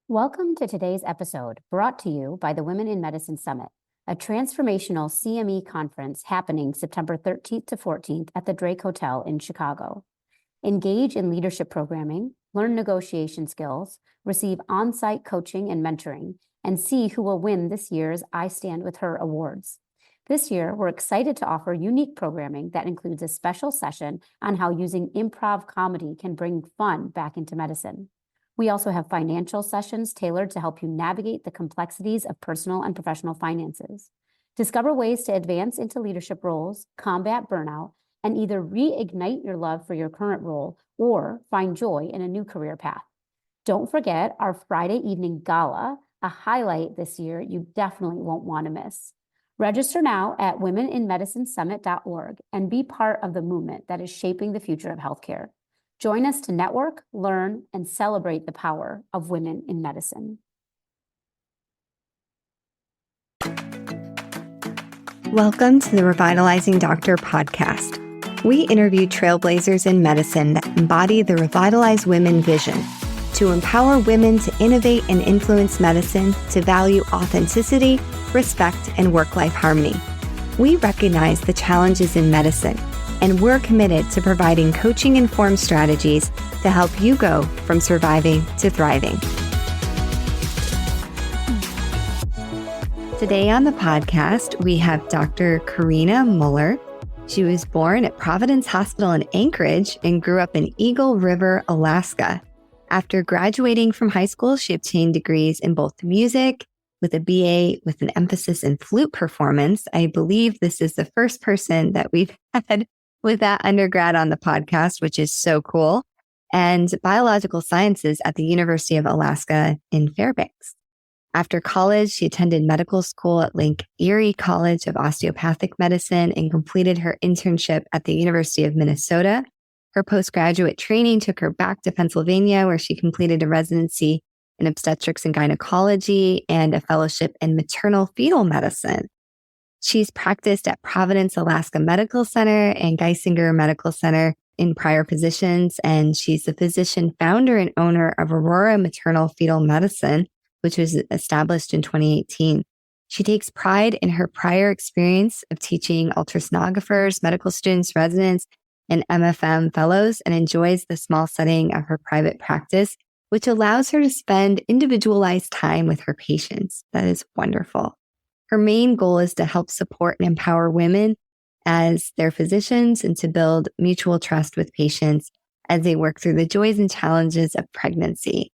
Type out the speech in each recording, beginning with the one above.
Welcome to today's episode, brought to you by the Women in Medicine Summit, a transformational CME conference happening September 13th to 14th at the Drake Hotel in Chicago. Engage in leadership programming, learn negotiation skills, receive on-site coaching and mentoring, and see who will win this year's I Stand With Her awards. This year, we're excited to offer unique programming that includes a special session on how using improv comedy can bring fun back into medicine. We also have financial sessions tailored to help you navigate the complexities of personal and professional finances. Discover ways to advance into leadership roles, combat burnout, and either reignite your love for your current role or find joy in a new career path. Don't forget our Friday evening gala, a highlight this year you definitely won't want to miss. Register now at womeninmedicinesummit.org and be part of the movement that is shaping the future of healthcare. Join us to network, learn, and celebrate the power of women in medicine. Welcome to the Revitalizing Doctor podcast. We interview trailblazers in medicine that embody the Revitalize Women vision to empower women to innovate and influence medicine, to value authenticity, respect, and work-life harmony. We recognize the challenges in medicine, and we're committed to providing coaching-informed strategies to help you go from surviving to thriving. Today on the podcast, we have Dr. Corinna Muller. She was born at Providence Hospital in Anchorage and grew up in Eagle River, Alaska. After graduating from high school, she obtained degrees in both music with a BA with an emphasis in flute performance. I believe this is the first person that we've had with that undergrad on the podcast, which is so cool, and biological sciences at the University of Alaska in Fairbanks. After college, she attended medical school at Lake Erie College of Osteopathic Medicine and completed her internship at the University of Minnesota. Her postgraduate training took her back to Pennsylvania, where she completed a residency in obstetrics and gynecology and a fellowship in maternal fetal medicine. She's practiced at Providence, Alaska Medical Center and Geisinger Medical Center in prior positions, and she's the physician founder and owner of Aurora Maternal Fetal Medicine, which was established in 2018. She takes pride in her prior experience of teaching ultrasonographers, medical students, residents, and MFM fellows, and enjoys the small setting of her private practice, which allows her to spend individualized time with her patients. That is wonderful. Her main goal is to help support and empower women as their physicians and to build mutual trust with patients as they work through the joys and challenges of pregnancy.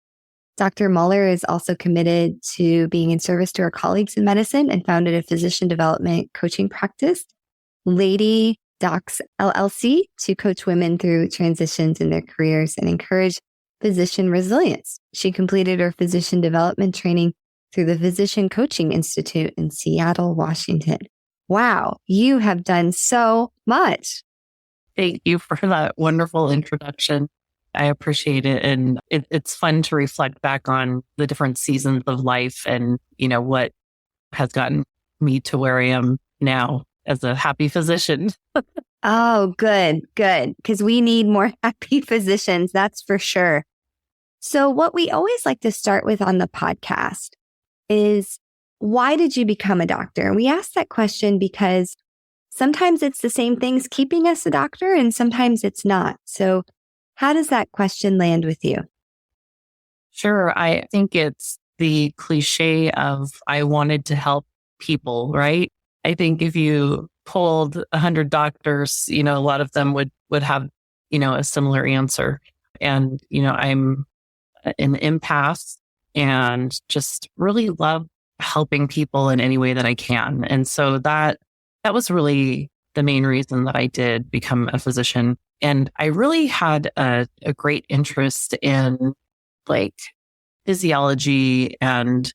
Dr. Muller is also committed to being in service to her colleagues in medicine and founded a physician development coaching practice, Lady Docs LLC, to coach women through transitions in their careers and encourage physician resilience. She completed her physician development training through the Physician Coaching Institute in Seattle, Washington. Wow, you have done so much. Thank you for that wonderful introduction. I appreciate it. And it's fun to reflect back on the different seasons of life and, what has gotten me to where I am now as a happy physician. Oh, good. Because we need more happy physicians, that's for sure. So what we always like to start with on the podcast is, why did you become a doctor? And we ask that question because sometimes it's the same things keeping us a doctor and sometimes it's not. So how does that question land with you? Sure. I think it's the cliche of I wanted to help people, right? I think if you polled 100 doctors, a lot of them would have, a similar answer. And, I'm an empath and just really love helping people in any way that I can. And so that was really the main reason that I did become a physician. And I really had a great interest in physiology and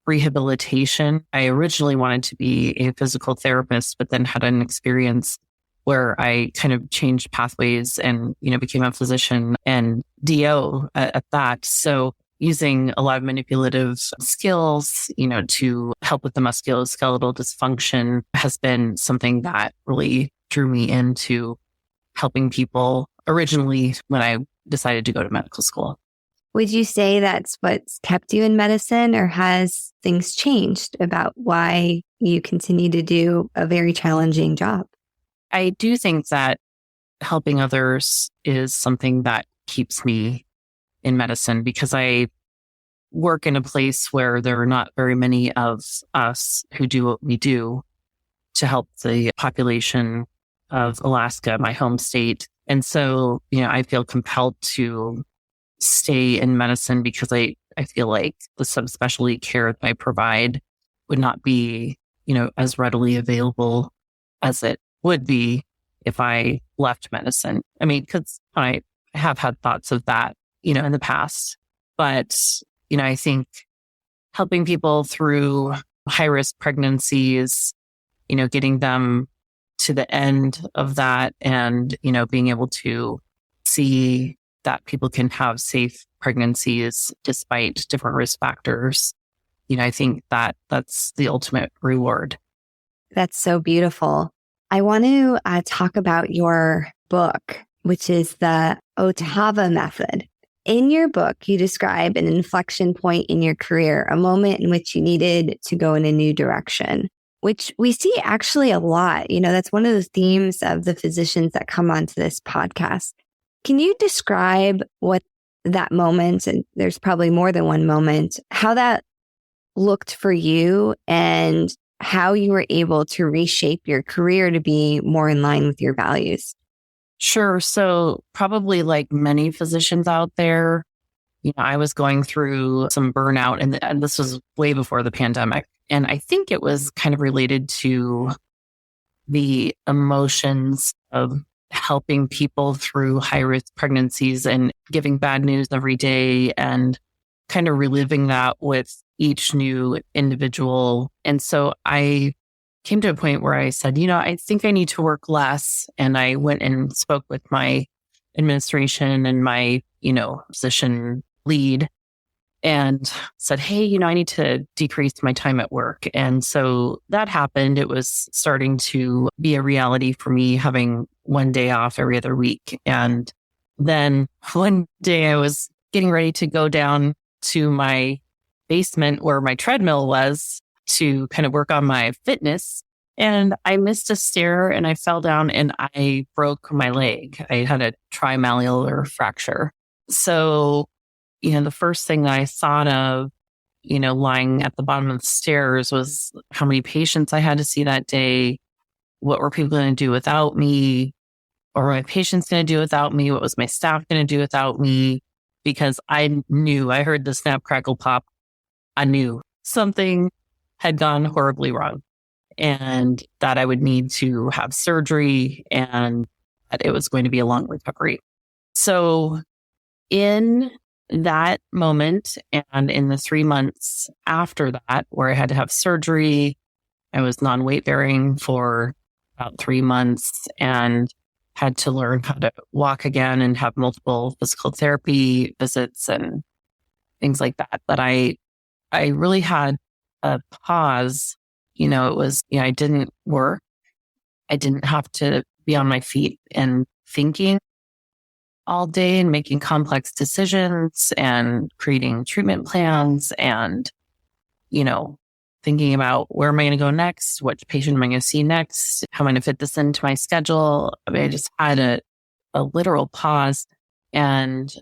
rehabilitation. I originally wanted to be a physical therapist, but then had an experience where I kind of changed pathways and, became a physician and DO at that. So using a lot of manipulative skills, to help with the musculoskeletal dysfunction has been something that really drew me into helping people originally when I decided to go to medical school. Would you say that's what's kept you in medicine, or has things changed about why you continue to do a very challenging job? I do think that helping others is something that keeps me in medicine, because I work in a place where there are not very many of us who do what we do to help the population of Alaska, my home state. And so, I feel compelled to stay in medicine because I feel like the subspecialty care that I provide would not be, as readily available as it would be if I left medicine. I mean, because I have had thoughts of that, in the past. But, I think helping people through high risk pregnancies, getting them to the end of that and, being able to see that people can have safe pregnancies despite different risk factors. I think that that's the ultimate reward. That's so beautiful. I want to talk about your book, which is the Otava method. In your book, you describe an inflection point in your career, a moment in which you needed to go in a new direction, which we see actually a lot. That's one of the themes of the physicians that come onto this podcast. Can you describe what that moment, and there's probably more than one moment, how that looked for you and how you were able to reshape your career to be more in line with your values? Sure. So probably like many physicians out there, I was going through some burnout, and this was way before the pandemic. And I think it was kind of related to the emotions of helping people through high risk pregnancies and giving bad news every day and kind of reliving that with each new individual. And so I came to a point where I said, I think I need to work less. And I went and spoke with my administration and my, physician lead and said, hey, I need to decrease my time at work. And so that happened. It was starting to be a reality for me, having one day off every other week. And then one day I was getting ready to go down to my basement where my treadmill was to kind of work on my fitness. And I missed a stair and I fell down and I broke my leg. I had a trimalleolar fracture. So, the first thing that I thought of, lying at the bottom of the stairs was how many patients I had to see that day. What were people going to do without me? What were my patients going to do without me? What was my staff going to do without me? Because I heard the snap, crackle, pop. I knew something had gone horribly wrong and that I would need to have surgery and that it was going to be a long recovery. So in that moment and in the 3 months after that, where I had to have surgery, I was non-weight bearing for about 3 months and had to learn how to walk again and have multiple physical therapy visits and things like that. But I really had a pause. It was, I didn't work. I didn't have to be on my feet and thinking all day and making complex decisions and creating treatment plans and, thinking about where am I going to go next? What patient am I going to see next? How am I going to fit this into my schedule? I mean, I just had a literal pause and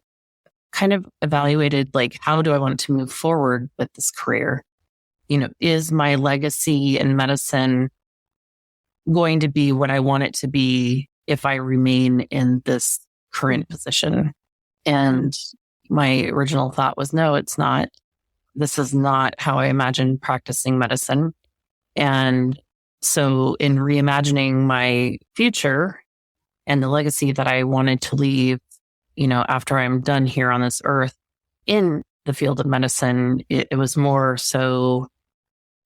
kind of evaluated, like, how do I want to move forward with this career? Is my legacy in medicine going to be what I want it to be if I remain in this current position? And my original thought was, no, it's not. This is not how I imagine practicing medicine. And so in reimagining my future and the legacy that I wanted to leave, after I'm done here on this earth in the field of medicine, it was more so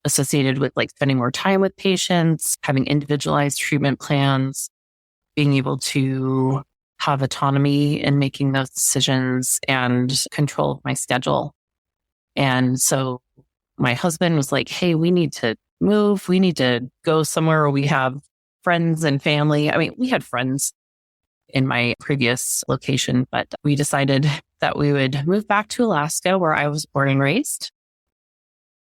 associated with like spending more time with patients, having individualized treatment plans, being able to have autonomy in making those decisions and control of my schedule. And so my husband was like, hey, we need to move. We need to go somewhere where we have friends and family. I mean, we had friends in my previous location, but we decided that we would move back to Alaska, where I was born and raised.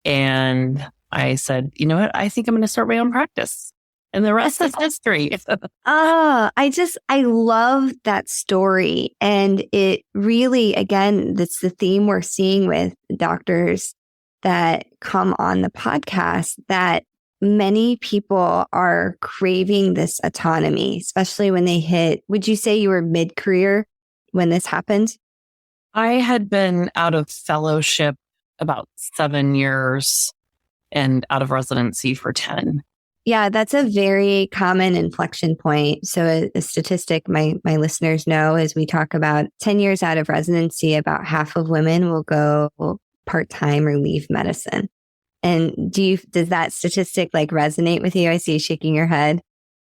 And I said, you know what? I think I'm going to start my own practice. And the rest is history. I love that story. And it really, again, that's the theme we're seeing with doctors that come on the podcast, that many people are craving this autonomy, especially when they hit, would you say you were mid-career when this happened? I had been out of fellowship about 7 years and out of residency for 10. Yeah, that's a very common inflection point. So a statistic my listeners know as we talk about 10 years out of residency, about half of women will go part-time or leave medicine. And does that statistic like resonate with you? I see you shaking your head.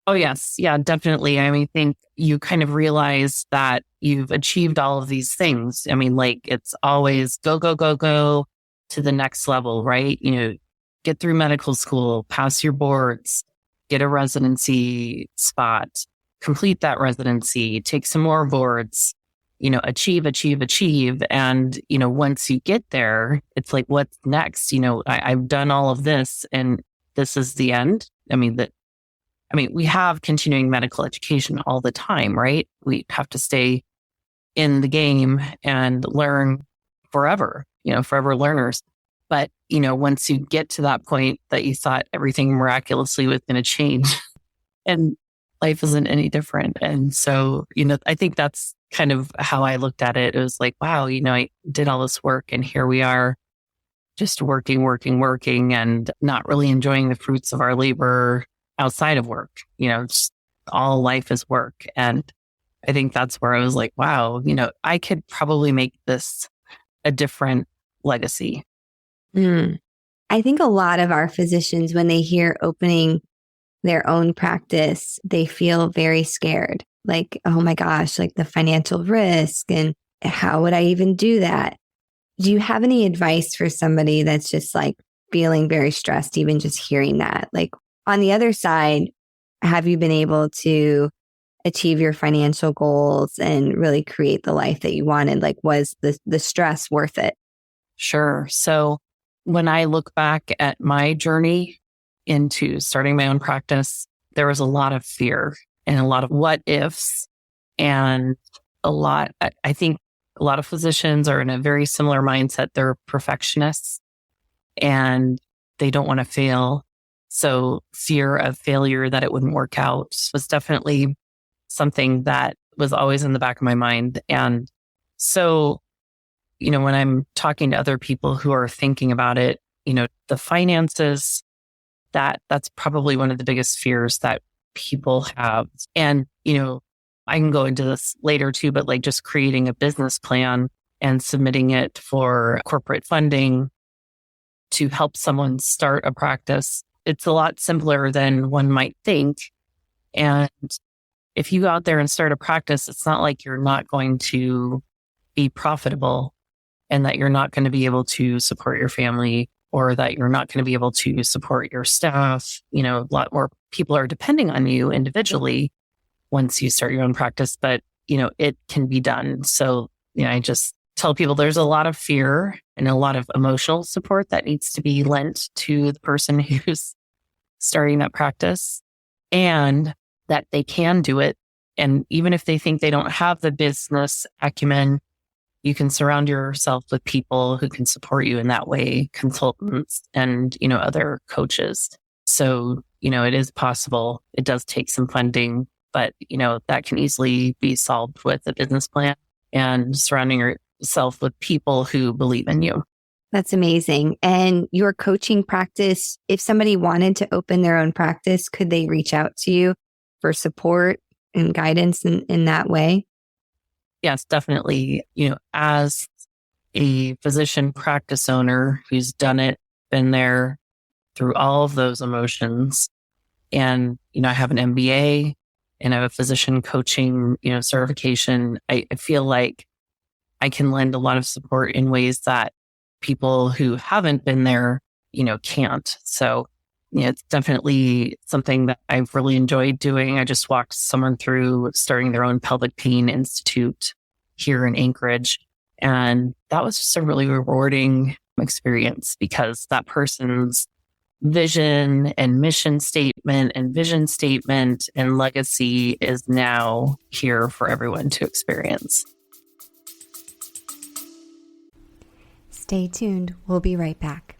Oh, yes. Yeah, definitely. I mean, I think you kind of realize that you've achieved all of these things. I mean, like it's always go, go, go, go to the next level, right? You know, get through medical school, pass your boards, get a residency spot, complete that residency, take some more boards, you know, achieve. And, you know, once you get there, it's like, what's next? You know, I've done all of this and this is the end. I mean, we have continuing medical education all the time, right? We have to stay in the game and learn forever, you know, forever learners. But, you know, once you get to that point that you thought everything miraculously was going to change and life isn't any different. And so, you know, I think that's kind of how I looked at it. It was like, wow, you know, I did all this work and here we are just working and not really enjoying the fruits of our labor outside of work. You know, just all life is work. And I think that's where I was like, wow, you know, I could probably make this a different legacy. I think a lot of our physicians, when they hear opening their own practice, they feel very scared. Like, oh my gosh, like the financial risk and how would I even do that? Do you have any advice for somebody that's just like feeling very stressed, even just hearing that? Like on the other side, have you been able to achieve your financial goals and really create the life that you wanted? Like, was the stress worth it? Sure. So when I look back at my journey into starting my own practice, there was a lot of fear and a lot of what ifs and I think a lot of physicians are in a very similar mindset. They're perfectionists and they don't want to fail. So fear of failure, that it wouldn't work out, was definitely something that was always in the back of my mind. And so, you know, when I'm talking to other people who are thinking about it, you know, the finances, that's probably one of the biggest fears that people have. And, you know, I can go into this later too, but like just creating a business plan and submitting it for corporate funding to help someone start a practice. It's a lot simpler than one might think. And if you go out there and start a practice, it's not like you're not going to be profitable and that you're not going to be able to support your family or that you're not going to be able to support your staff. You know, a lot more people are depending on you individually once you start your own practice, but, you know, it can be done. So, you know, I just tell people there's a lot of fear and a lot of emotional support that needs to be lent to the person who's starting that practice and that they can do it. And even if they think they don't have the business acumen, you can surround yourself with people who can support you in that way, consultants and, you know, other coaches. So, you know, it is possible. It does take some funding, but, you know, that can easily be solved with a business plan and surrounding yourself with people who believe in you. That's amazing. And your coaching practice, if somebody wanted to open their own practice, could they reach out to you for support and guidance in that way? Yes, definitely. You know, as a physician practice owner who's done it, been there through all of those emotions, and, you know, I have an MBA and I have a physician coaching, you know, certification. I feel like I can lend a lot of support in ways that people who haven't been there, you know, can't. So, you know, it's definitely something that I've really enjoyed doing. I just walked someone through starting their own pelvic pain institute here in Anchorage. And that was just a really rewarding experience because that person's vision and mission statement and vision statement and legacy is now here for everyone to experience. Stay tuned. We'll be right back.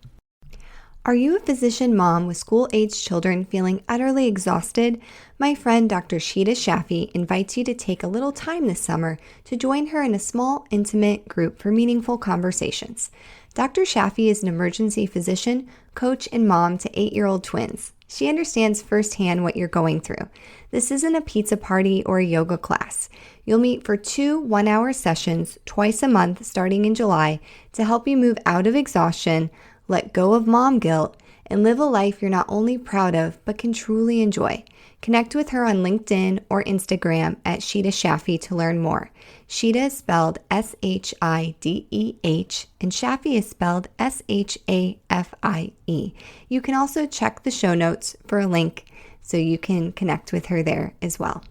Are you a physician mom with school-aged children feeling utterly exhausted? My friend Dr. Sheeta Shaffi invites you to take a little time this summer to join her in a small, intimate group for meaningful conversations. Dr. Shaffi is an emergency physician, coach, and mom to 8-year-old twins. She understands firsthand what you're going through. This isn't a pizza party or a yoga class. You'll meet for 2 one-hour sessions twice a month starting in July to help you move out of exhaustion, let go of mom guilt, and live a life you're not only proud of, but can truly enjoy. Connect with her on LinkedIn or Instagram at Sheeta Shaffi to learn more. Sheeta is spelled Shideh, and Shaffi is spelled Shafie. You can also check the show notes for a link so you can connect with her there as well.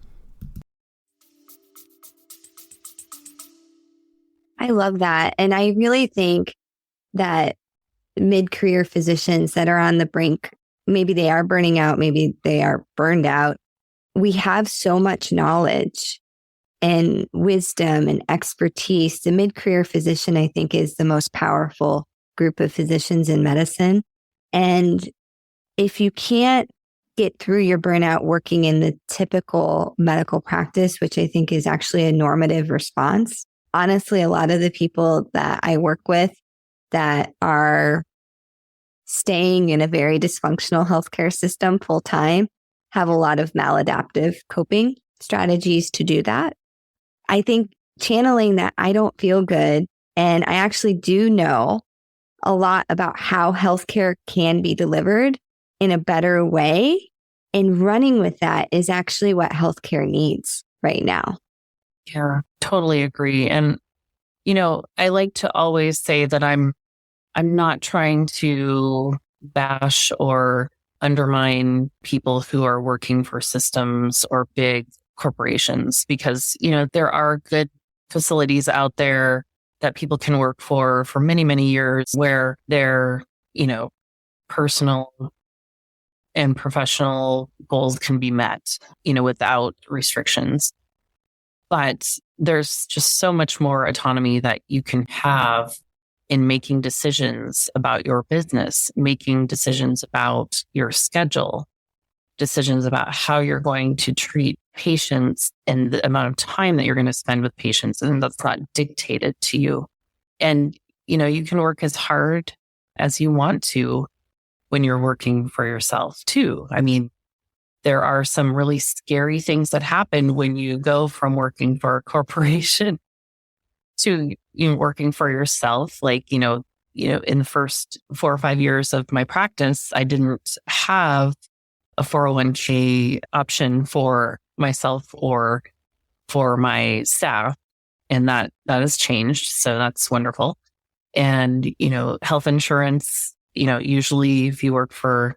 I love that. And I really think that mid-career physicians that are on the brink, maybe they are burning out, maybe they are burned out. We have so much knowledge and wisdom and expertise. The mid-career physician, I think, is the most powerful group of physicians in medicine. And if you can't get through your burnout working in the typical medical practice, which I think is actually a normative response, honestly, a lot of the people that I work with that are staying in a very dysfunctional healthcare system full time have a lot of maladaptive coping strategies to do that. I think channeling that I don't feel good, and I actually do know a lot about how healthcare can be delivered in a better way, and running with that is actually what healthcare needs right now. Yeah, totally agree. And, I like to always say that I'm not trying to bash or undermine people who are working for systems or big corporations because, there are good facilities out there that people can work for many, many years where their, personal and professional goals can be met, without restrictions. But there's just so much more autonomy that you can have in making decisions about your business, making decisions about your schedule, decisions about how you're going to treat patients and the amount of time that you're going to spend with patients. And that's not dictated to you. And, you can work as hard as you want to when you're working for yourself too. I mean, there are some really scary things that happen when you go from working for a corporation to working for yourself. Like, in the first 4 or 5 years of my practice, I didn't have a 401k option for myself or for my staff. And that has changed. So that's wonderful. And, health insurance, usually if you work for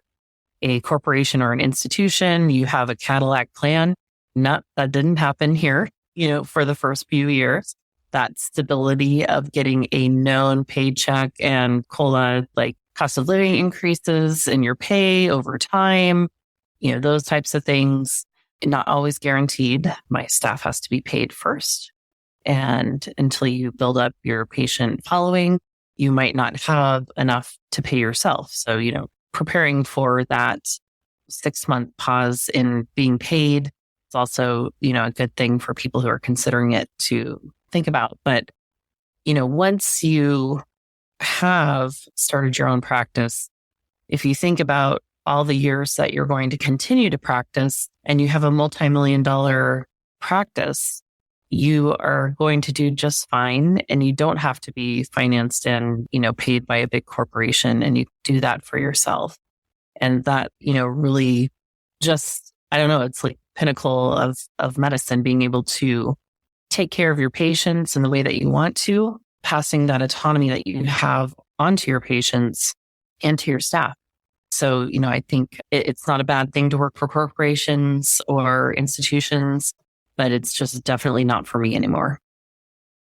a corporation or an institution, you have a Cadillac plan. That didn't happen here, for the first few years. That stability of getting a known paycheck and COLA, like cost of living increases in your pay over time, those types of things, not always guaranteed. My staff has to be paid first. And until you build up your patient following, you might not have enough to pay yourself. So, preparing for that 6-month pause in being paid is also, a good thing for people who are considering it to think about. But, once you have started your own practice, if you think about all the years that you're going to continue to practice and you have a multi-million-dollar practice, you are going to do just fine. And you don't have to be financed and, paid by a big corporation, and you do that for yourself. And that, really just, I don't know, it's like pinnacle of medicine, being able to take care of your patients in the way that you want to, passing that autonomy that you have onto your patients and to your staff. So, I think it's not a bad thing to work for corporations or institutions, but it's just definitely not for me anymore.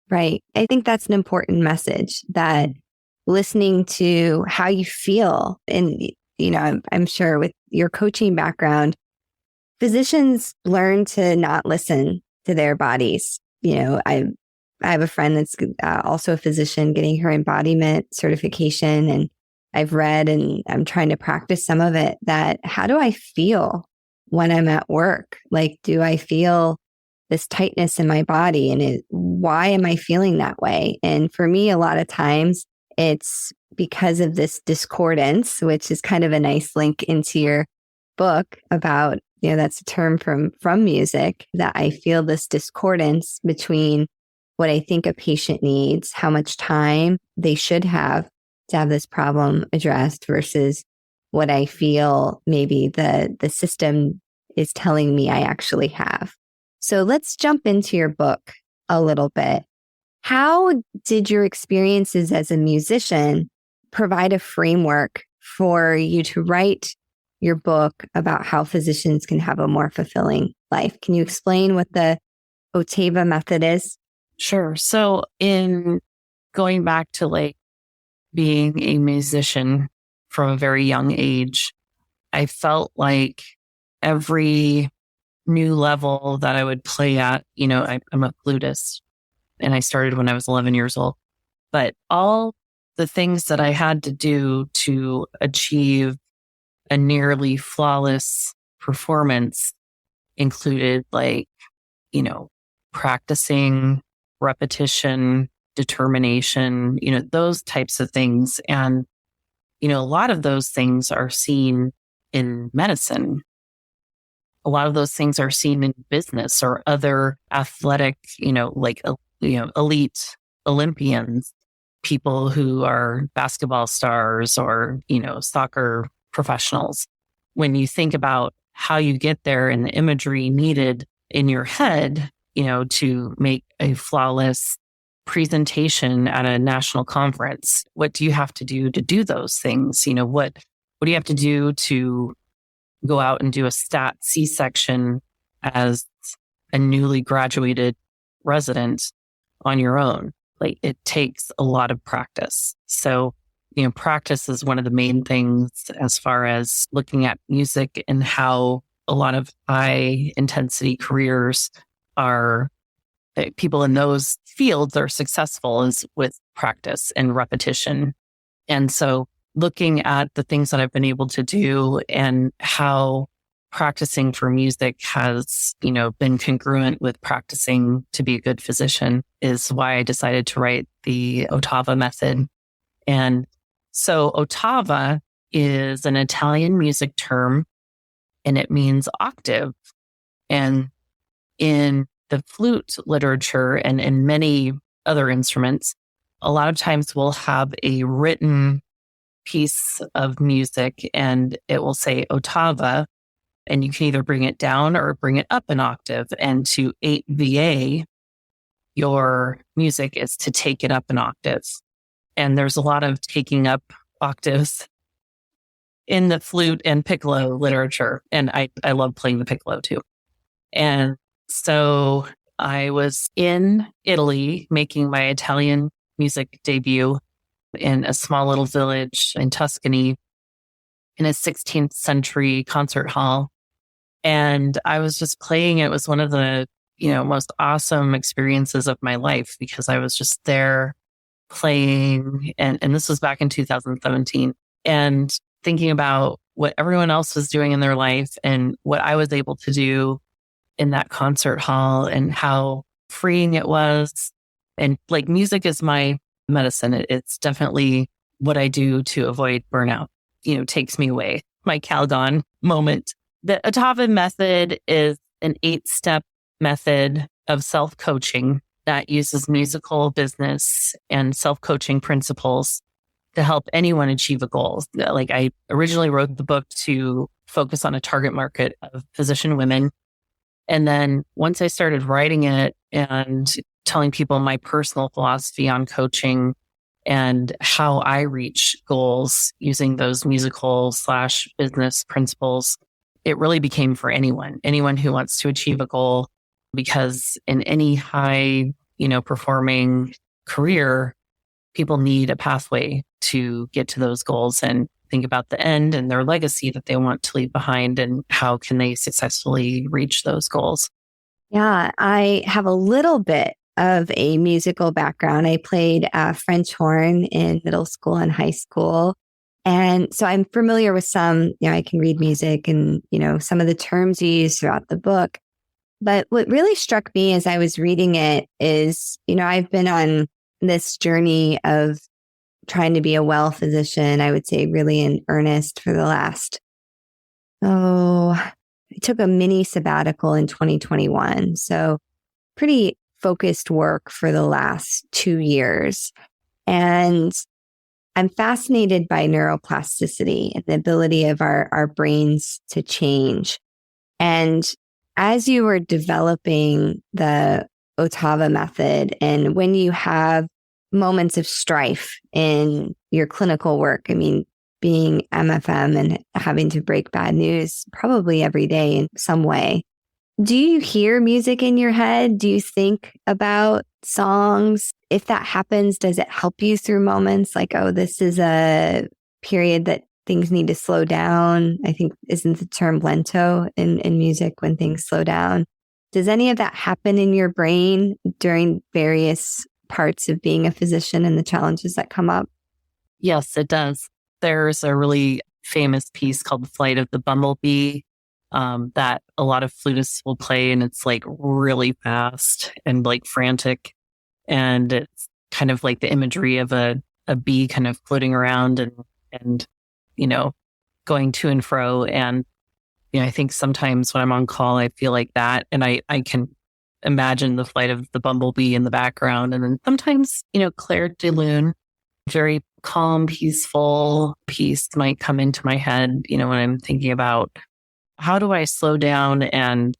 Right. I think that's an important message, that listening to how you feel. And, I'm sure with your coaching background, physicians learn to not listen to their bodies. I have a friend that's also a physician getting her embodiment certification. And I've read and I'm trying to practice some of it, that how do I feel when I'm at work? Like, do I feel this tightness in my body? And why am I feeling that way? And for me, a lot of times it's because of this discordance, which is kind of a nice link into your book about, that's a term from music, that I feel this discordance between what I think a patient needs, how much time they should have to have this problem addressed, versus what I feel maybe the system is telling me I actually have. So let's jump into your book a little bit. How did your experiences as a musician provide a framework for you to write your book about how physicians can have a more fulfilling life? Can you explain what the Ottava method is? Sure. So in going back to like being a musician from a very young age, I felt like every new level that I would play at, I'm a flutist and I started when I was 11 years old, but all the things that I had to do to achieve a nearly flawless performance included practicing, repetition, determination, those types of things. And, a lot of those things are seen in medicine. A lot of those things are seen in business or other athletic, elite Olympians, people who are basketball stars or, soccer professionals. When you think about how you get there and the imagery needed in your head, to make a flawless presentation at a national conference, what do you have to do those things? What do you have to do to go out and do a stat C-section as a newly graduated resident on your own? Like, it takes a lot of practice. So, practice is one of the main things as far as looking at music and how a lot of high intensity careers are, people in those fields are successful, is with practice and repetition. And so looking at the things that I've been able to do and how practicing for music has, been congruent with practicing to be a good physician is why I decided to write the Ottava method. And so Ottava is an Italian music term and it means octave. And in the flute literature and in many other instruments, a lot of times we'll have a written piece of music and it will say ottava, and you can either bring it down or bring it up an octave. And to 8VA, your music is to take it up an octave. And there's a lot of taking up octaves in the flute and piccolo literature. And I love playing the piccolo too. And so I was in Italy making my Italian music debut in a small little village in Tuscany in a 16th century concert hall. And I was just playing. It was one of the, most awesome experiences of my life because I was just there playing. And this was back in 2017 and thinking about what everyone else was doing in their life and what I was able to do in that concert hall and how freeing it was. And like, music is my medicine. It's definitely what I do to avoid burnout, takes me away. My Calgon moment. The Ottava method is an 8-step method of self-coaching that uses musical, business, and self-coaching principles to help anyone achieve a goal. Like, I originally wrote the book to focus on a target market of physician women. And then once I started writing it and telling people my personal philosophy on coaching and how I reach goals using those musical/business principles, it really became for anyone who wants to achieve a goal, because in any high performing career, people need a pathway to get to those goals and think about the end and their legacy that they want to leave behind and how can they successfully reach those goals. Yeah, I have a little bit of a musical background. I played French horn in middle school and high school. And so I'm familiar with some, I can read music and, some of the terms you use throughout the book. But what really struck me as I was reading it is, I've been on this journey of trying to be a well physician, I would say really in earnest for the last, I took a mini sabbatical in 2021. So pretty focused work for the last 2 years. And I'm fascinated by neuroplasticity and the ability of our brains to change. And as you were developing the Ottava method, and when you have moments of strife in your clinical work, being MFM and having to break bad news probably every day in some way, do you hear music in your head? Do you think about songs? If that happens, does it help you through moments like, oh, this is a period that things need to slow down? I think isn't the term lento in music when things slow down? Does any of that happen in your brain during various parts of being a physician and the challenges that come up? Yes, it does. There's a really famous piece called The Flight of the Bumblebee that a lot of flutists will play, and it's like really fast and like frantic. And it's kind of like the imagery of a bee kind of floating around and going to and fro. And, I think sometimes when I'm on call, I feel like that. And I can imagine the flight of the bumblebee in the background. And then sometimes, Claire de Lune, very calm, peaceful piece might come into my head, when I'm thinking about how do I slow down and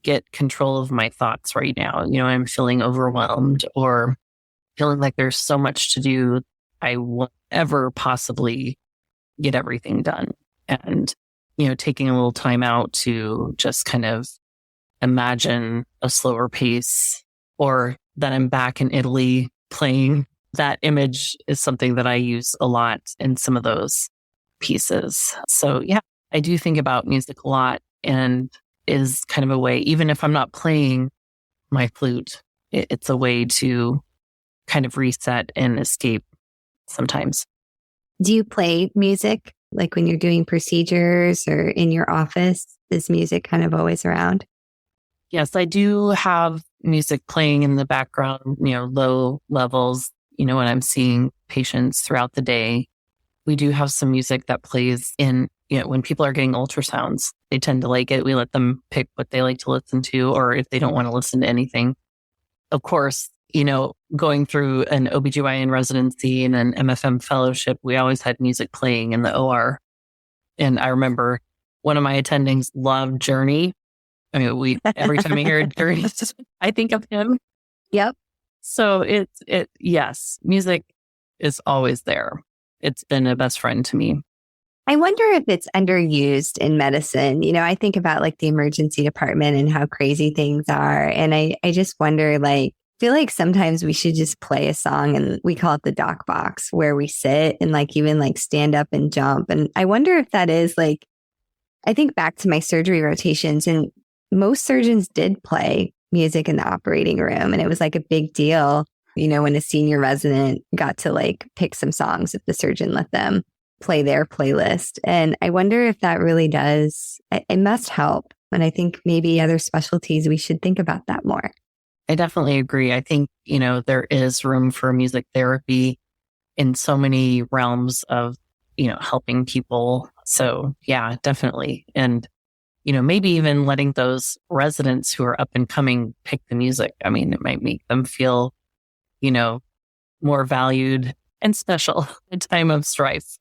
get control of my thoughts right now? I'm feeling overwhelmed or feeling like there's so much to do. I won't ever possibly get everything done. And, taking a little time out to just kind of imagine a slower pace, or that I'm back in Italy playing. That image is something that I use a lot in some of those pieces. So yeah, I do think about music a lot, and is kind of a way, even if I'm not playing my flute, it's a way to kind of reset and escape sometimes. Do you play music like when you're doing procedures or in your office? Is music kind of always around? Yes, I do have music playing in the background, low levels, when I'm seeing patients throughout the day. We do have some music that plays in, when people are getting ultrasounds, they tend to like it. We let them pick what they like to listen to, or if they don't want to listen to anything. Of course, going through an OBGYN residency and an MFM fellowship, we always had music playing in the OR. And I remember one of my attendings loved Journey. Every time I hear Journey, I think of him. Yep. So yes, music is always there. It's been a best friend to me. I wonder if it's underused in medicine. I think about like the emergency department and how crazy things are. And I just wonder, feel like sometimes we should just play a song, and we call it the doc box, where we sit and even stand up and jump. And I wonder if that is I think back to my surgery rotations, and most surgeons did play music in the operating room. And it was like a big deal, when a senior resident got to pick some songs if the surgeon let them play their playlist. And I wonder if that really does, it must help. And I think maybe other specialties, we should think about that more. I definitely agree. I think, there is room for music therapy in so many realms of, helping people. So yeah, definitely. And, maybe even letting those residents who are up and coming pick the music. It might make them feel, more valued and special in time of strife.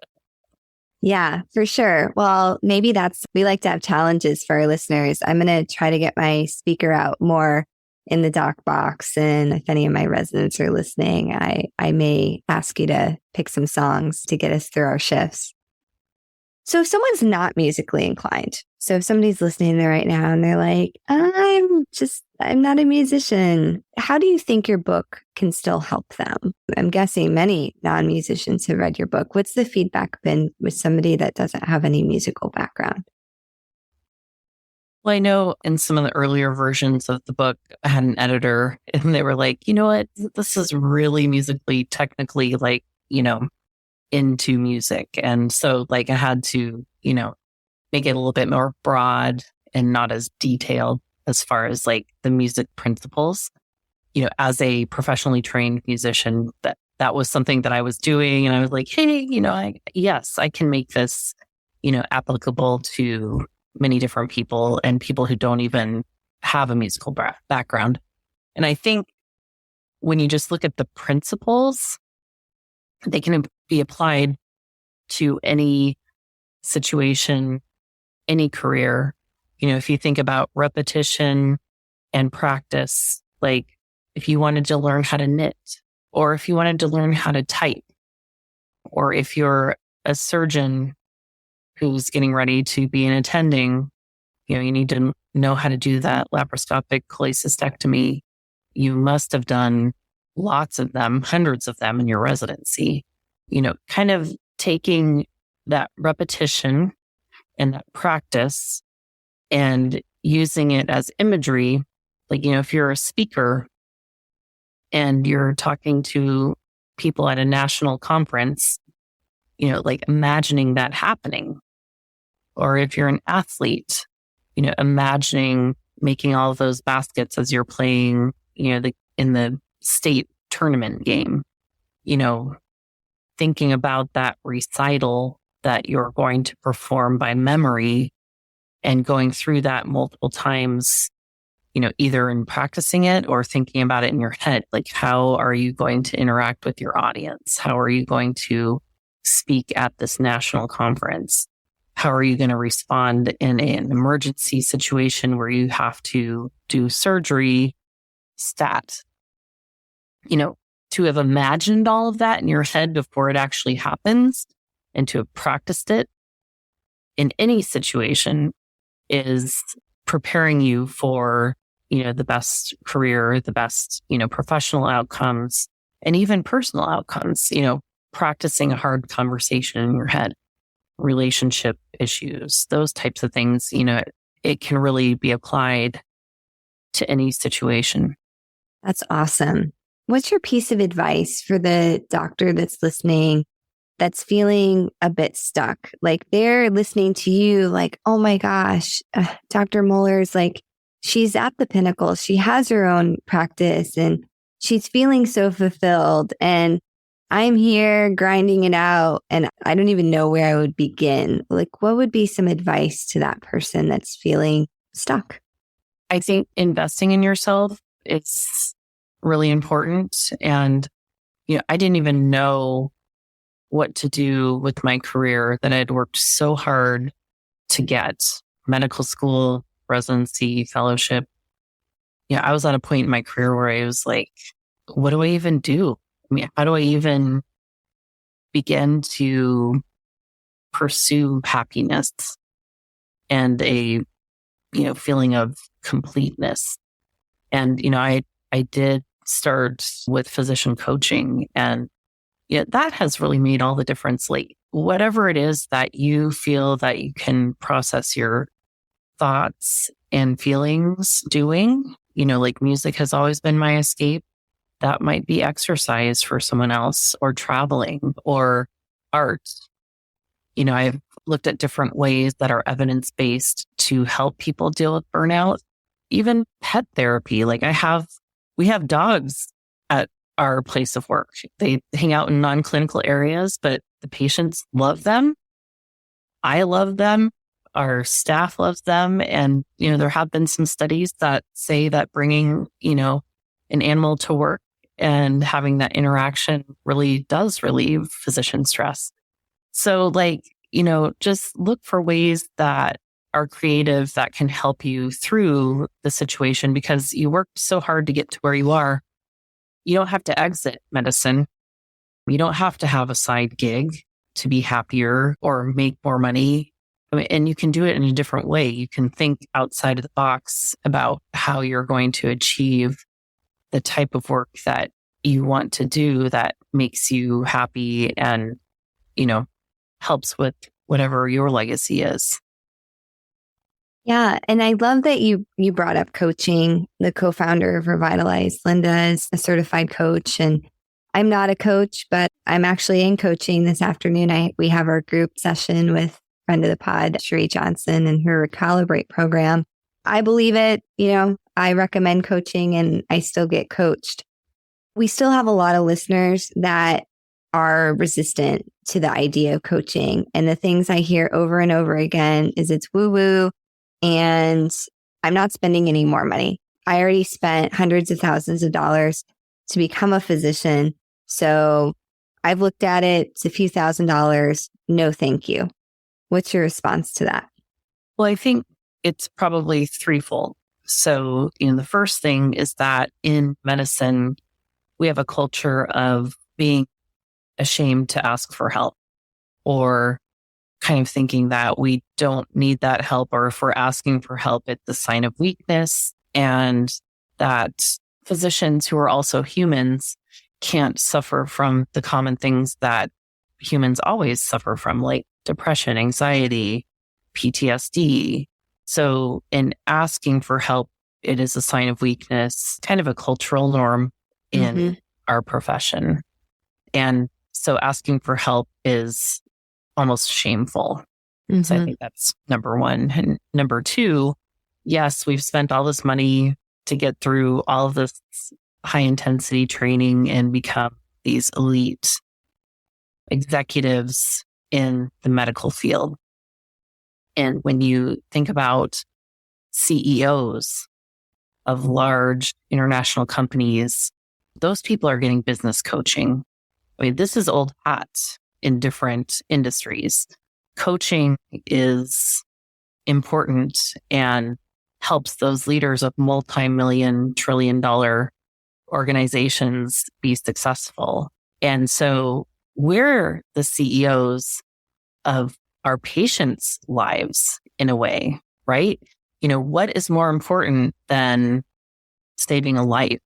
Yeah, for sure. Well, maybe we like to have challenges for our listeners. I'm going to try to get my speaker out more in the doc box. And if any of my residents are listening, I may ask you to pick some songs to get us through our shifts. So if someone's not musically inclined, so if somebody's listening there right now and they're like, I'm not a musician, how do you think your book can still help them? I'm guessing many non-musicians have read your book. What's the feedback been with somebody that doesn't have any musical background? Well, I know in some of the earlier versions of the book, I had an editor and they were like, you know what, this is really musically, technically like, into music. And so like I had to, make it a little bit more broad and not as detailed as far as like the music principles. As a professionally trained musician, that was something that I was doing. And I was like, hey, I can make this, applicable to many different people and people who don't even have a musical background. And I think when you just look at the principles, they can be applied to any situation, any career. If you think about repetition and practice, like if you wanted to learn how to knit, or if you wanted to learn how to type, or if you're a surgeon who's getting ready to be an attending, you need to know how to do that laparoscopic cholecystectomy. You must have done lots of them, hundreds of them in your residency, kind of taking that repetition and that practice and using it as imagery. Like, if you're a speaker and you're talking to people at a national conference, like imagining that happening. Or if you're an athlete, imagining making all of those baskets as you're playing, in the state tournament game, thinking about that recital that you're going to perform by memory and going through that multiple times, either in practicing it or thinking about it in your head. Like, how are you going to interact with your audience? How are you going to speak at this national conference? How are you going to respond in an emergency situation where you have to do surgery, stat? To have imagined all of that in your head before it actually happens and to have practiced it in any situation is preparing you for, the best career, the best, professional outcomes, and even personal outcomes, practicing a hard conversation in your head, relationship issues, those types of things, it can really be applied to any situation. That's awesome. What's your piece of advice for the doctor that's listening, that's feeling a bit stuck? Like they're listening to you like, oh my gosh, Dr. Muller's like, she's at the pinnacle. She has her own practice and she's feeling so fulfilled. And I'm here grinding it out and I don't even know where I would begin. Like, what would be some advice to that person that's feeling stuck? I think investing in yourself is really important. And, I didn't even know what to do with my career that I'd worked so hard to get: medical school, residency, fellowship. I was at a point in my career where I was like, what do I even do? How do I even begin to pursue happiness and a, feeling of completeness? And, I did start with physician coaching, and that has really made all the difference. Like whatever it is that you feel that you can process your thoughts and feelings doing, like music has always been my escape. That might be exercise for someone else, or traveling, or art. I've looked at different ways that are evidence-based to help people deal with burnout, even pet therapy. Like we have dogs at our place of work. They hang out in non-clinical areas, but the patients love them. I love them. Our staff loves them. And, there have been some studies that say that bringing, an animal to work and having that interaction really does relieve physician stress. So just look for ways that are creative that can help you through the situation, because you worked so hard to get to where you are. You don't have to exit medicine. You don't have to have a side gig to be happier or make more money. I mean, and you can do it in a different way. You can think outside of the box about how you're going to achieve the type of work that you want to do that makes you happy and, helps with whatever your legacy is. Yeah. And I love that you brought up coaching. The co-founder of Revitalize, Linda, is a certified coach. And I'm not a coach, but I'm actually in coaching this afternoon. We have our group session with friend of the pod, Sheree Johnson, and her Recalibrate program. I believe it. I recommend coaching and I still get coached. We still have a lot of listeners that are resistant to the idea of coaching. And the things I hear over and over again is it's woo-woo and I'm not spending any more money. I already spent hundreds of thousands of dollars to become a physician. So I've looked at it. It's a few $1,000s. No, thank you. What's your response to that? Well, I think it's probably threefold. So, the first thing is that in medicine, we have a culture of being ashamed to ask for help or kind of thinking that we don't need that help, or if we're asking for help, it's a sign of weakness, and that physicians who are also humans can't suffer from the common things that humans always suffer from, like depression, anxiety, PTSD. So in asking for help, it is a sign of weakness, kind of a cultural norm in our profession. And so asking for help is almost shameful. So I think that's number one. And number two, yes, we've spent all this money to get through all of this high intensity training and become these elite executives in the medical field. And when you think about CEOs of large international companies, those people are getting business coaching. I mean, this is old hat in different industries. Coaching is important and helps those leaders of multi-million, trillion-dollar organizations be successful. And so we're the CEOs of our patients' lives in a way, right? What is more important than saving a life?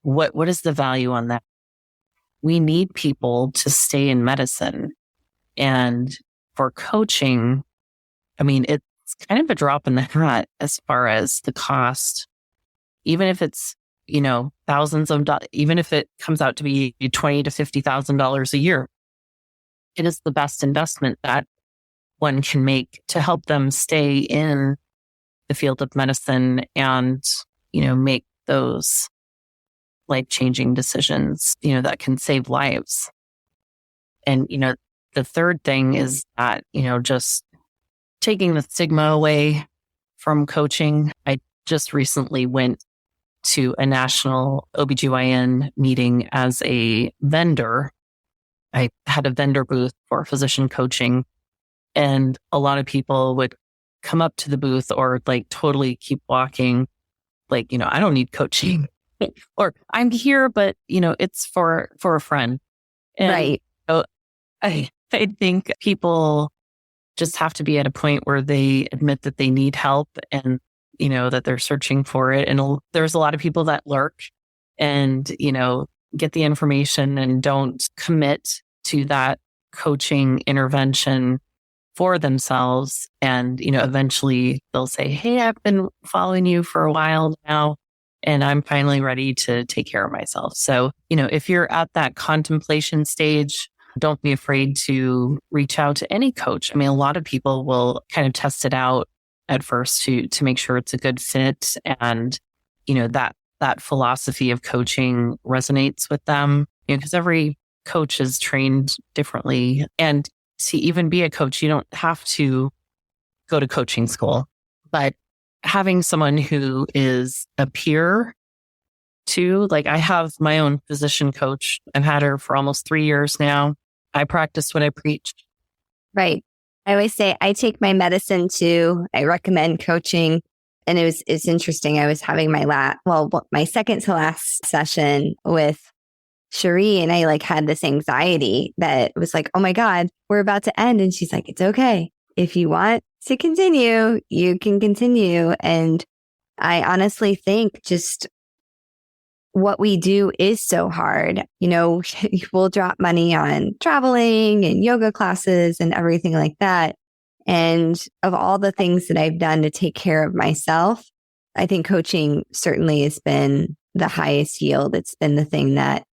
What is the value on that? We need people to stay in medicine. And for coaching, I mean, it's kind of a drop in the hat as far as the cost. Even if it's, thousands of dollars, even if it comes out to be $20,000 to $50,000 a year, it is the best investment that one can make to help them stay in the field of medicine and, make those life-changing decisions, that can save lives. And, the third thing is that, just taking the stigma away from coaching. I just recently went to a national OBGYN meeting as a vendor. I had a vendor booth for physician coaching, and a lot of people would come up to the booth or totally keep walking. I don't need coaching or I'm here, but it's for a friend. And, right. I think people just have to be at a point where they admit that they need help and, that they're searching for it. And there's a lot of people that lurk and, get the information and don't commit to that coaching intervention for themselves. And, eventually they'll say, hey, I've been following you for a while now, and I'm finally ready to take care of myself. So, if you're at that contemplation stage, don't be afraid to reach out to any coach. I mean, a lot of people will kind of test it out at first to make sure it's a good fit. And, that philosophy of coaching resonates with them, because every coach is trained differently. And to even be a coach, you don't have to go to coaching school, but having someone who is a peer too, I have my own physician coach. I've had her for almost 3 years now. I practice what I preach. Right. I always say I take my medicine too. I recommend coaching. And it's interesting. I was having my second to last session with Cherie and I like had this anxiety that was like, oh my God, we're about to end. And she's like, it's okay. If you want to continue, you can continue. And I honestly think just what we do is so hard. You know, we'll drop money on traveling and yoga classes and everything like that. And of all the things that I've done to take care of myself, I think coaching certainly has been the highest yield. It's been the thing that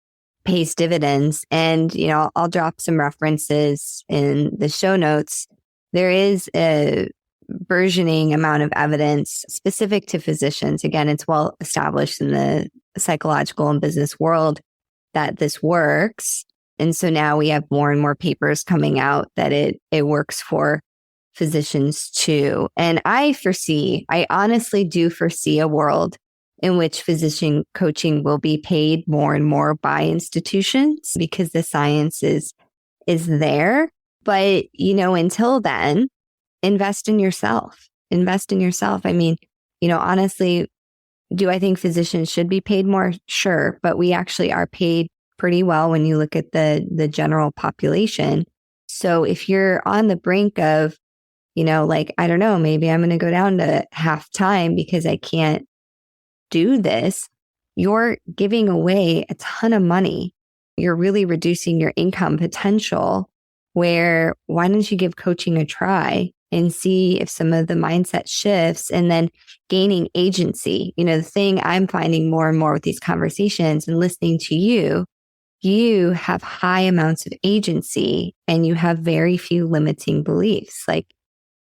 pays dividends. And, you know, I'll drop some references in the show notes. There is a burgeoning amount of evidence specific to physicians. Again, it's well established in the psychological and business world that this works. And so now we have more and more papers coming out that it works for physicians too. And I honestly do foresee a world in which physician coaching will be paid more and more by institutions because the science is there. But, you know, until then, invest in yourself. Invest in yourself. I mean, you know, honestly, do I think physicians should be paid more? Sure. But we actually are paid pretty well when you look at the general population. So if you're on the brink of, you know, like, I don't know, maybe I'm going to go down to half time because I can't do this, you're giving away a ton of money. You're really reducing your income potential, where why don't you give coaching a try and see if some of the mindset shifts and then gaining agency. You know, the thing I'm finding more and more with these conversations and listening to you have high amounts of agency and you have very few limiting beliefs. Like,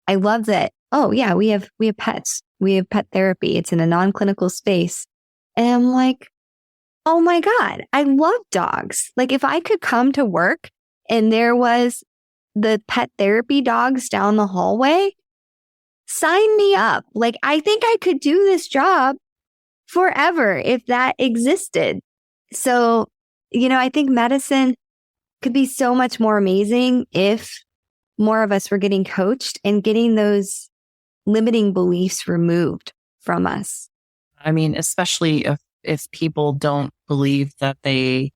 I love that. Oh yeah, we have pets. We have pet therapy. It's in a non-clinical space. And I'm like, oh my God, I love dogs. Like, if I could come to work and there was the pet therapy dogs down the hallway, sign me up. Like, I think I could do this job forever if that existed. So, you know, I think medicine could be so much more amazing if more of us were getting coached and getting those limiting beliefs removed from us. I mean, especially if people don't believe that they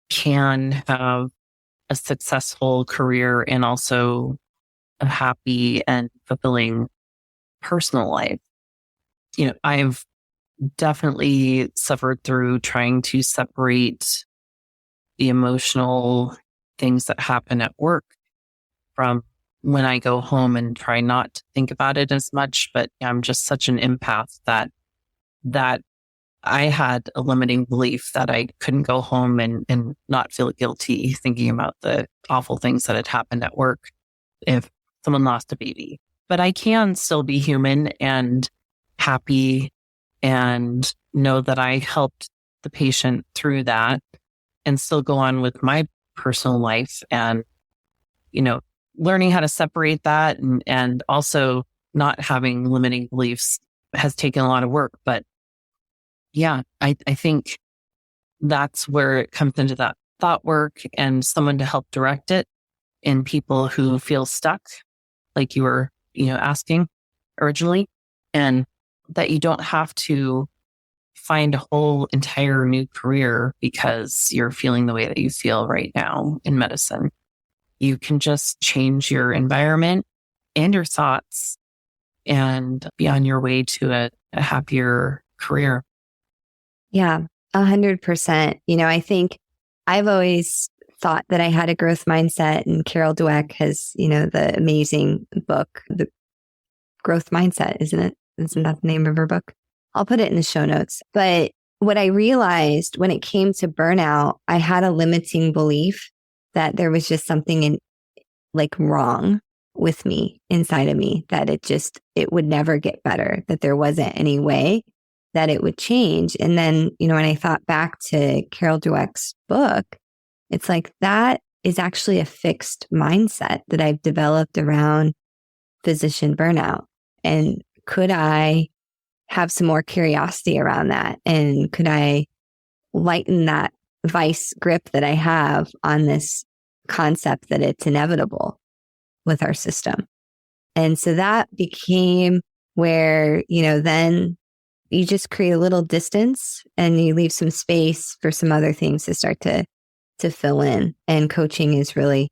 can have a successful career and also a happy and fulfilling personal life. You know, I've definitely suffered through trying to separate the emotional things that happen at work from when I go home and try not to think about it as much. But I'm just such an empath that I had a limiting belief that I couldn't go home and not feel guilty thinking about the awful things that had happened at work if someone lost a baby. But I can still be human and happy and know that I helped the patient through that and still go on with my personal life. And, you know, learning how to separate that and also not having limiting beliefs has taken a lot of work. But yeah, I think that's where it comes into that thought work and someone to help direct it in people who feel stuck, like you were, asking originally, and that you don't have to find a whole entire new career because you're feeling the way that you feel right now in medicine. You can just change your environment and your thoughts and be on your way to a happier career. Yeah, 100%. I think I've always thought that I had a growth mindset, and Carol Dweck has, the amazing book, The Growth Mindset, isn't it? Isn't that the name of her book? I'll put it in the show notes. But what I realized when it came to burnout, I had a limiting belief that there was just something wrong with me, inside of me, that it would never get better, that there wasn't any way that it would change. And then, when I thought back to Carol Dweck's book, it's like that is actually a fixed mindset that I've developed around physician burnout. And could I have some more curiosity around that? And could I lighten that vice grip that I have on this concept that it's inevitable with our system? And so that became where, then you just create a little distance and you leave some space for some other things to start to fill in. And coaching has really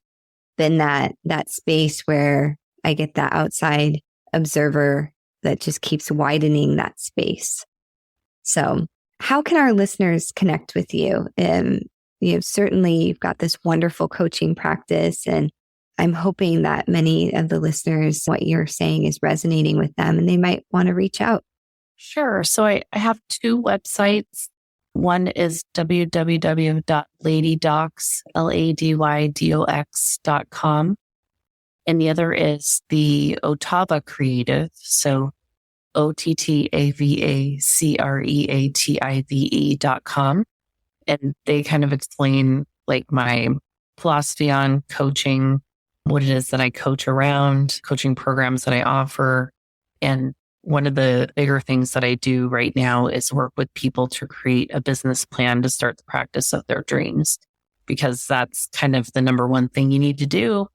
been that space where I get that outside observer that just keeps widening that space. So how can our listeners connect with you? Certainly you've got this wonderful coaching practice, and I'm hoping that many of the listeners, what you're saying is resonating with them and they might want to reach out. Sure. So I have two websites. One is www.ladydocs.com. And the other is the Ottava Creative. So OTTAVACREATIVE.com. And they kind of explain like my philosophy on coaching, what it is that I coach around, coaching programs that I offer. And one of the bigger things that I do right now is work with people to create a business plan to start the practice of their dreams, because that's kind of the number one thing you need to do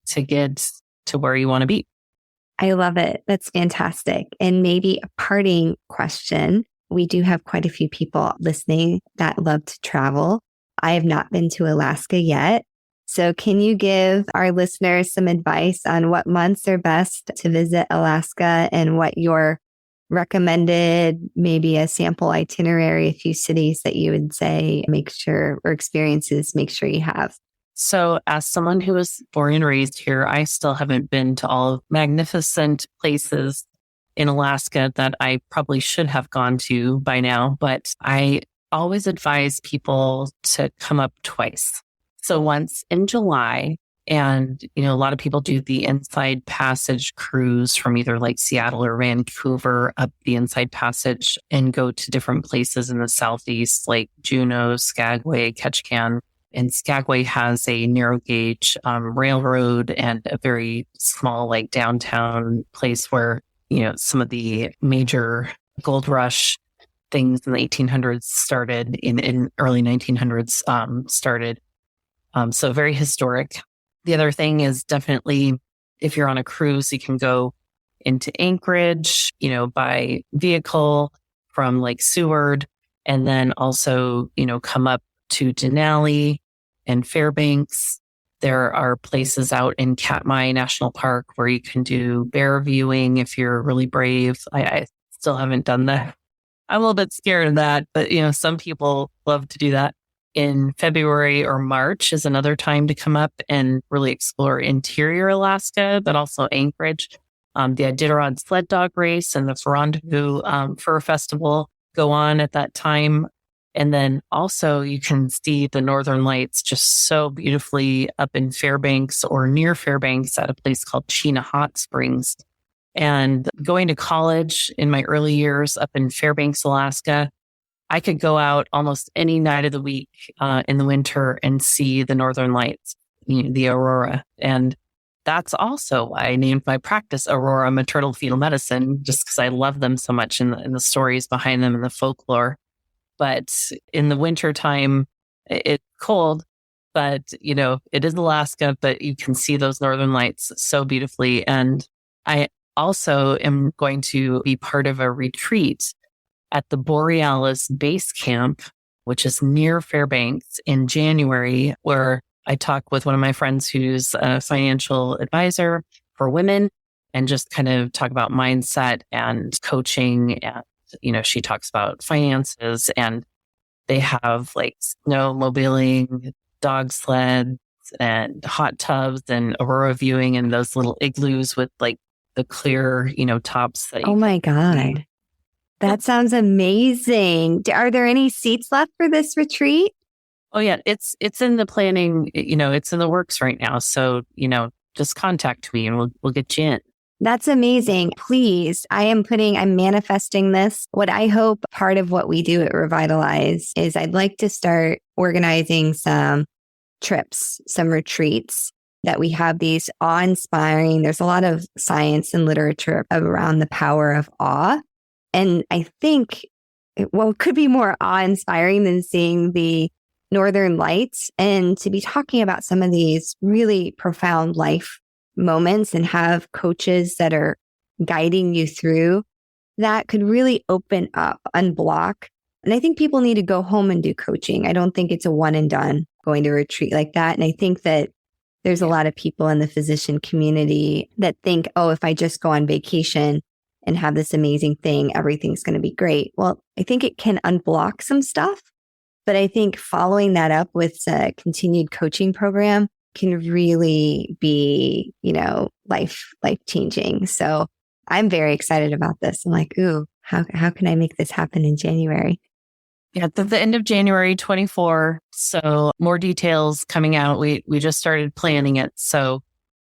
to get to where you want to be. I love it. That's fantastic. And maybe a parting question. We do have quite a few people listening that love to travel. I have not been to Alaska yet. So can you give our listeners some advice on what months are best to visit Alaska and what your recommended, maybe a sample itinerary, a few cities that you would say make sure, or experiences, make sure you have? So as someone who was born and raised here, I still haven't been to all magnificent places in Alaska that I probably should have gone to by now, but I always advise people to come up twice. So once in July, and, a lot of people do the Inside Passage cruise from either like Seattle or Vancouver up the Inside Passage and go to different places in the Southeast, like Juneau, Skagway, Ketchikan. And Skagway has a narrow gauge railroad and a very small, like downtown place where, some of the major gold rush things in the 1800s started, in early 1900s started. So very historic. The other thing is definitely, if you're on a cruise, you can go into Anchorage, by vehicle from like Seward, and then also, come up to Denali and Fairbanks. There are places out in Katmai National Park where you can do bear viewing if you're really brave. I still haven't done that. I'm a little bit scared of that, but some people love to do that. In February or March is another time to come up and really explore interior Alaska, but also Anchorage. The Iditarod sled dog race and the Rendezvous Fur Festival go on at that time. And then also you can see the Northern Lights just so beautifully up in Fairbanks or near Fairbanks at a place called Chena Hot Springs. And going to college in my early years up in Fairbanks, Alaska, I could go out almost any night of the week in the winter and see the Northern Lights, the aurora. And that's also why I named my practice Aurora Maternal Fetal Medicine, just because I love them so much in the stories behind them and the folklore. But in the wintertime, it's cold, but, it is Alaska, but you can see those Northern Lights so beautifully. And I also am going to be part of a retreat at the Borealis Base Camp, which is near Fairbanks, in January, where I talk with one of my friends who's a financial advisor for women and just kind of talk about mindset and coaching. And, she talks about finances, and they have like snowmobiling, dog sleds and hot tubs and aurora viewing and those little igloos with like the clear, tops. Oh my God. That sounds amazing. Are there any seats left for this retreat? Oh yeah, it's in the planning, it's in the works right now. So, just contact me and we'll get you in. That's amazing. Please, I'm manifesting this. What I hope part of what we do at Revitalize is I'd like to start organizing some trips, some retreats that we have these awe-inspiring. There's a lot of science and literature around the power of awe. And I think, it could be more awe-inspiring than seeing the Northern Lights, and to be talking about some of these really profound life moments and have coaches that are guiding you through that could really open up, unblock. And I think people need to go home and do coaching. I don't think it's a one and done going to a retreat like that. And I think that there's a lot of people in the physician community that think, oh, if I just go on vacation and have this amazing thing, everything's going to be great. Well, I think it can unblock some stuff, but I think following that up with a continued coaching program can really be, life changing. So I'm very excited about this. I'm like, ooh, how can I make this happen in January? Yeah, the end of January 24. So more details coming out. We just started planning it. So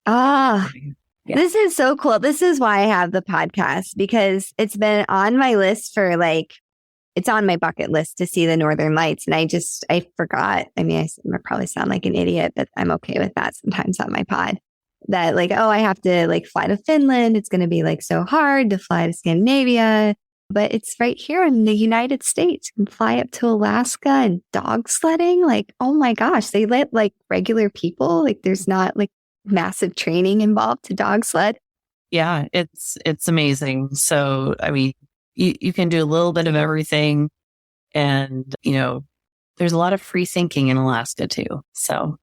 This is so cool. This is why I have the podcast, because it's been on my list for it's on my bucket list to see the Northern Lights. And I forgot. I mean, I probably sound like an idiot, but I'm okay with that sometimes on my pod. That I have to fly to Finland. It's going to be so hard to fly to Scandinavia. But it's right here in the United States. You can fly up to Alaska and dog sledding. Oh my gosh, they let regular people, there's not massive training involved to dog sled. Yeah, it's amazing. So, I mean, you can do a little bit of everything. And, there's a lot of free thinking in Alaska too. So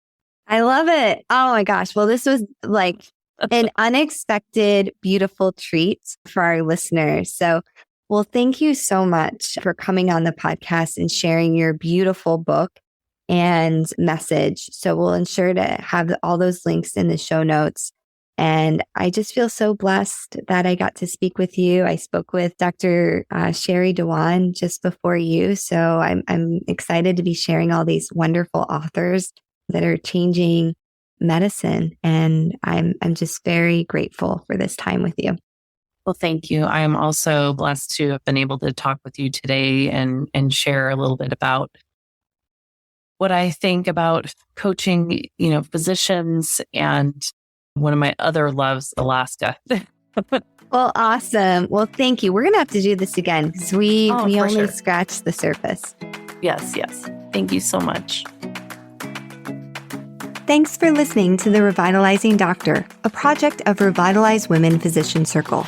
I love it. Oh my gosh. Well, this was an unexpected, beautiful treat for our listeners. So, well, thank you so much for coming on the podcast and sharing your beautiful book and message. So we'll ensure to have all those links in the show notes. And I just feel so blessed that I got to speak with you. I spoke with Dr. Sherry Dewan just before you. So I'm excited to be sharing all these wonderful authors that are changing medicine. And I'm just very grateful for this time with you. Well, thank you. I am also blessed to have been able to talk with you today and share a little bit about what I think about coaching, physicians, and one of my other loves, Alaska. Well, awesome. Well, thank you. We're going to have to do this again because we only scratched the surface. Yes. Thank you so much. Thanks for listening to The Revitalizing Doctor, a project of Revitalize Women Physician Circle.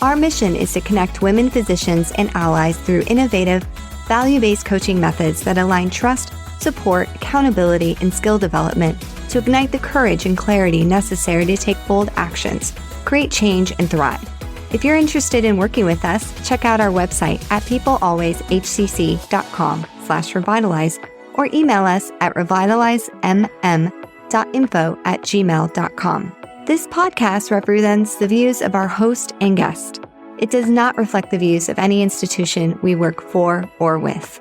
Our mission is to connect women physicians and allies through innovative, value-based coaching methods that align trust, support, accountability, and skill development to ignite the courage and clarity necessary to take bold actions, create change, and thrive. If you're interested in working with us, check out our website at peoplealwayshcc.com/revitalize or email us at revitalizemm.info@gmail.com. This podcast represents the views of our host and guest. It does not reflect the views of any institution we work for or with.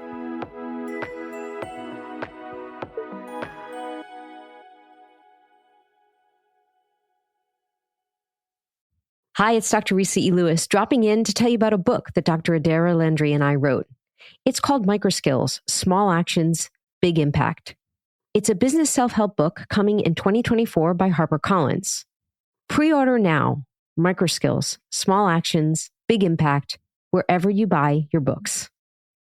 Hi, it's Dr. Risa E. Lewis, dropping in to tell you about a book that Dr. Adara Landry and I wrote. It's called Microskills, Small Actions, Big Impact. It's a business self-help book coming in 2024 by HarperCollins. Pre-order now. Microskills, Small Actions, Big Impact, wherever you buy your books.